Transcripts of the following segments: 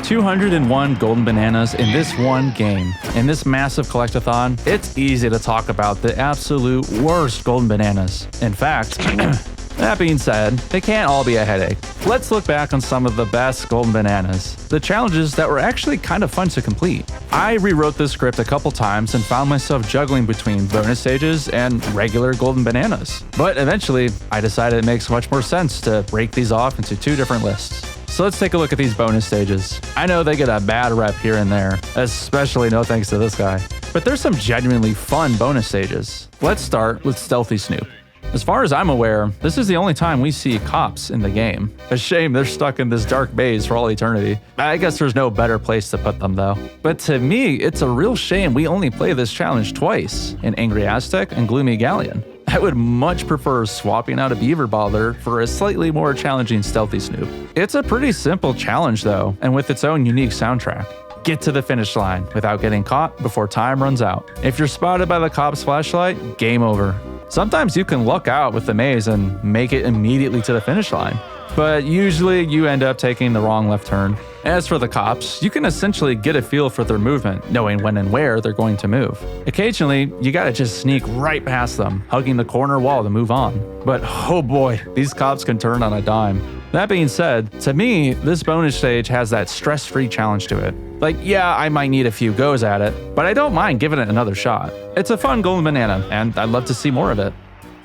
201 golden bananas in this one game. In this massive collectathon, it's easy to talk about the absolute worst golden bananas. In fact, that being said, they can't all be a headache. Let's look back on some of the best golden bananas, the challenges that were actually kind of fun to complete. I rewrote this script a couple times and found myself juggling between bonus stages and regular golden bananas. But eventually, I decided it makes much more sense to break these off into two different lists. So let's take a look at these bonus stages. I know they get a bad rep here and there, especially no thanks to this guy. But there's some genuinely fun bonus stages. Let's start with Stealthy Snoop. As far as I'm aware, this is the only time we see cops in the game. A shame they're stuck in this dark maze for all eternity. I guess there's no better place to put them though. But to me, it's a real shame we only play this challenge twice, in Angry Aztec and Gloomy Galleon. I would much prefer swapping out a beaver bother for a slightly more challenging Stealthy Snoop. It's a pretty simple challenge though, and with its own unique soundtrack. Get to the finish line without getting caught before time runs out. If you're spotted by the cop's flashlight, game over. Sometimes you can luck out with the maze and make it immediately to the finish line, but usually you end up taking the wrong left turn. As for the cops, you can essentially get a feel for their movement, knowing when and where they're going to move. Occasionally, you gotta just sneak right past them, hugging the corner wall to move on. But oh boy, these cops can turn on a dime. That being said, to me, this bonus stage has that stress-free challenge to it. Like, yeah, I might need a few goes at it, but I don't mind giving it another shot. It's a fun golden banana, and I'd love to see more of it.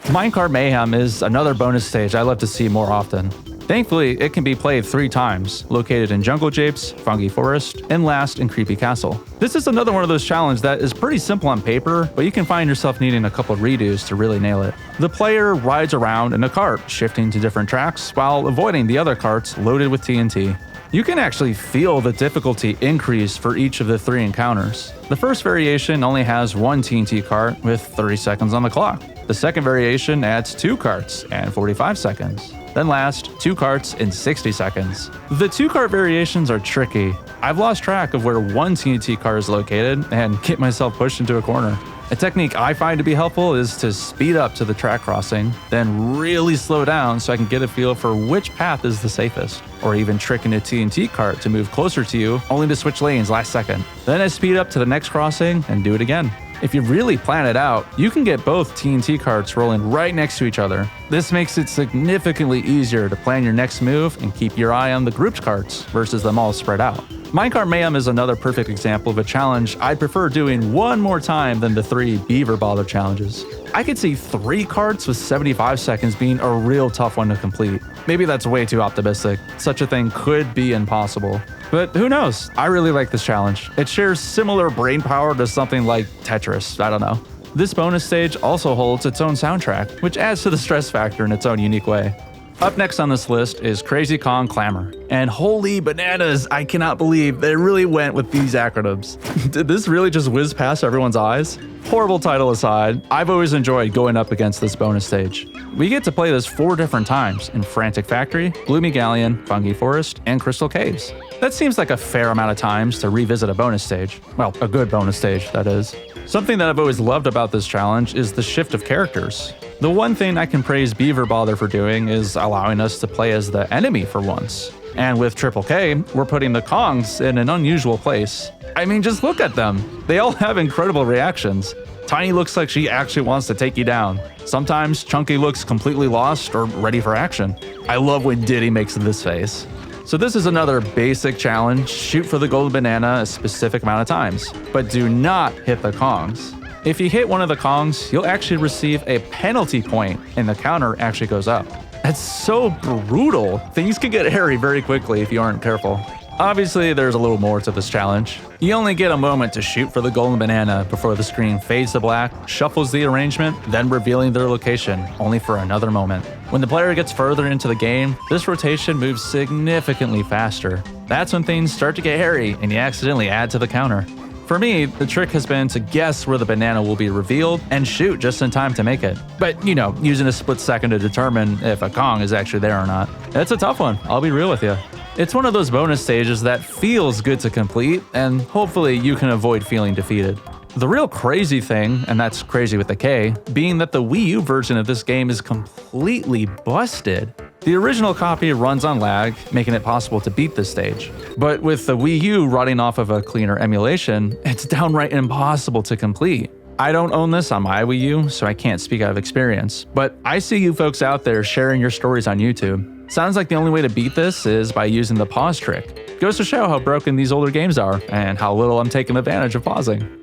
Minecart Mayhem is another bonus stage I love to see more often. Thankfully, it can be played 3 times, located in Jungle Japes, Fungi Forest, and last in Creepy Castle. This is another one of those challenges that is pretty simple on paper, but you can find yourself needing a couple redos to really nail it. The player rides around in a cart, shifting to different tracks while avoiding the other carts loaded with TNT. You can actually feel the difficulty increase for each of the 3 encounters. The first variation only has 1 TNT cart with 30 seconds on the clock. The second variation adds 2 carts and 45 seconds. Then last, 2 carts in 60 seconds. The 2 cart variations are tricky. I've lost track of where 1 TNT cart is located and get myself pushed into a corner. A technique I find to be helpful is to speed up to the track crossing, then really slow down so I can get a feel for which path is the safest. Or even tricking a TNT cart to move closer to you, only to switch lanes last second. Then I speed up to the next crossing and do it again. If you really plan it out, you can get both TNT carts rolling right next to each other. This makes it significantly easier to plan your next move and keep your eye on the grouped carts versus them all spread out. Minecart Mayhem is another perfect example of a challenge I'd prefer doing one more time than the 3 beaver bother challenges. I could see 3 carts with 75 seconds being a real tough one to complete. Maybe that's way too optimistic. Such a thing could be impossible. But who knows? I really like this challenge. It shares similar brain power to something like Tetris, I don't know. This bonus stage also holds its own soundtrack, which adds to the stress factor in its own unique way. Up next on this list is Krazy Kong Klamour. And holy bananas, I cannot believe they really went with these acronyms. Did this really just whiz past everyone's eyes? Horrible title aside, I've always enjoyed going up against this bonus stage. We get to play this 4 different times in Frantic Factory, Gloomy Galleon, Fungi Forest, and Crystal Caves. That seems like a fair amount of times to revisit a bonus stage. Well, a good bonus stage, that is. Something that I've always loved about this challenge is the shift of characters. The one thing I can praise Beaver Bother for doing is allowing us to play as the enemy for once. And with Triple K, we're putting the Kongs in an unusual place. I mean, just look at them. They all have incredible reactions. Tiny looks like she actually wants to take you down. Sometimes Chunky looks completely lost or ready for action. I love when Diddy makes this face. So this is another basic challenge. Shoot for the golden banana a specific amount of times, but do not hit the Kongs. If you hit one of the Kongs, you'll actually receive a penalty point and the counter actually goes up. That's so brutal. Things can get hairy very quickly if you aren't careful. Obviously, there's a little more to this challenge. You only get a moment to shoot for the golden banana before the screen fades to black, shuffles the arrangement, then revealing their location, only for another moment. When the player gets further into the game, this rotation moves significantly faster. That's when things start to get hairy and you accidentally add to the counter. For me, the trick has been to guess where the banana will be revealed and shoot just in time to make it. But, you know, using a split second to determine if a Kong is actually there or not. It's a tough one, I'll be real with you. It's one of those bonus stages that feels good to complete, and hopefully you can avoid feeling defeated. The real crazy thing, and that's crazy with a K, being that the Wii U version of this game is completely busted. The original copy runs on lag, making it possible to beat this stage. But with the Wii U running off of a cleaner emulation, it's downright impossible to complete. I don't own this on my Wii U, so I can't speak out of experience, but I see you folks out there sharing your stories on YouTube. Sounds like the only way to beat this is by using the pause trick. Goes to show how broken these older games are, and how little I'm taking advantage of pausing.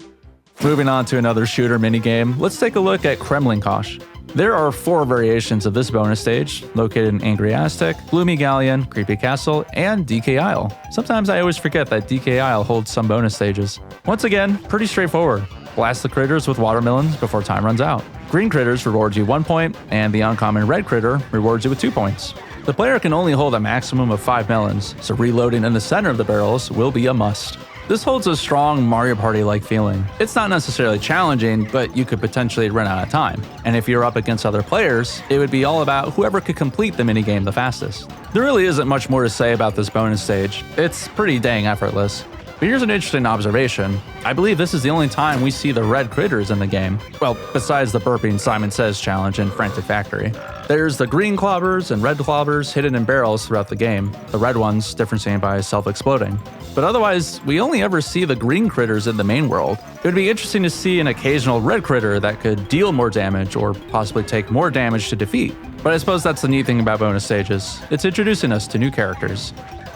Moving on to another shooter minigame, let's take a look at Kremling Kosh. There are 4 variations of this bonus stage, located in Angry Aztec, Gloomy Galleon, Creepy Castle, and DK Isle. Sometimes I always forget that DK Isle holds some bonus stages. Once again, pretty straightforward. Blast the critters with watermelons before time runs out. Green critters reward you 1 point, and the uncommon red critter rewards you with 2 points. The player can only hold a maximum of 5 melons, so reloading in the center of the barrels will be a must. This holds a strong Mario Party-like feeling. It's not necessarily challenging, but you could potentially run out of time. And if you're up against other players, it would be all about whoever could complete the minigame the fastest. There really isn't much more to say about this bonus stage. It's pretty dang effortless. But here's an interesting observation. I believe this is the only time we see the red critters in the game. Well, besides the burping Simon Says challenge in Frantic Factory. There's the green clobbers and red clobbers hidden in barrels throughout the game, the red ones differencing by self-exploding. But otherwise, we only ever see the green critters in the main world. It would be interesting to see an occasional red critter that could deal more damage or possibly take more damage to defeat. But I suppose that's the neat thing about bonus stages. It's introducing us to new characters.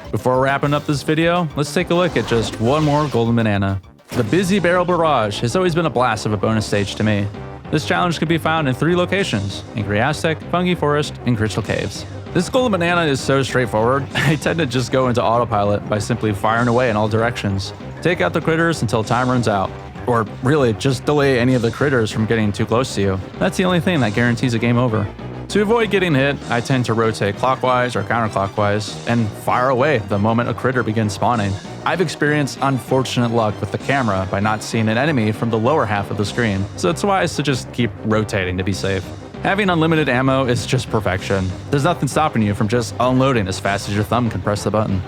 Before wrapping up this video, let's take a look at just one more golden banana. The Busy Barrel Barrage has always been a blast of a bonus stage to me. This challenge can be found in 3 locations: Angry Aztec, Fungi Forest, and Crystal Caves. This golden banana is so straightforward, I tend to just go into autopilot by simply firing away in all directions. Take out the critters until time runs out. Or really, just delay any of the critters from getting too close to you. That's the only thing that guarantees a game over. To avoid getting hit, I tend to rotate clockwise or counterclockwise and fire away the moment a critter begins spawning. I've experienced unfortunate luck with the camera by not seeing an enemy from the lower half of the screen, so it's wise to just keep rotating to be safe. Having unlimited ammo is just perfection. There's nothing stopping you from just unloading as fast as your thumb can press the button.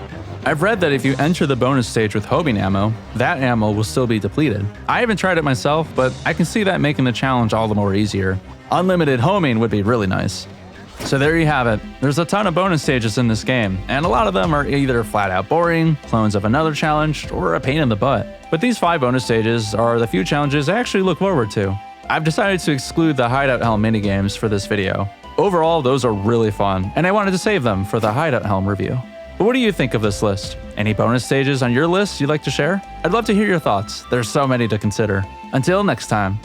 I've read that if you enter the bonus stage with homing ammo, that ammo will still be depleted. I haven't tried it myself, but I can see that making the challenge all the more easier. Unlimited homing would be really nice. So there you have it. There's a ton of bonus stages in this game, and a lot of them are either flat out boring, clones of another challenge, or a pain in the butt. But these 5 bonus stages are the few challenges I actually look forward to. I've decided to exclude the Hideout Helm minigames for this video. Overall, those are really fun, and I wanted to save them for the Hideout Helm review. But what do you think of this list? Any bonus stages on your list you'd like to share? I'd love to hear your thoughts. There's so many to consider. Until next time.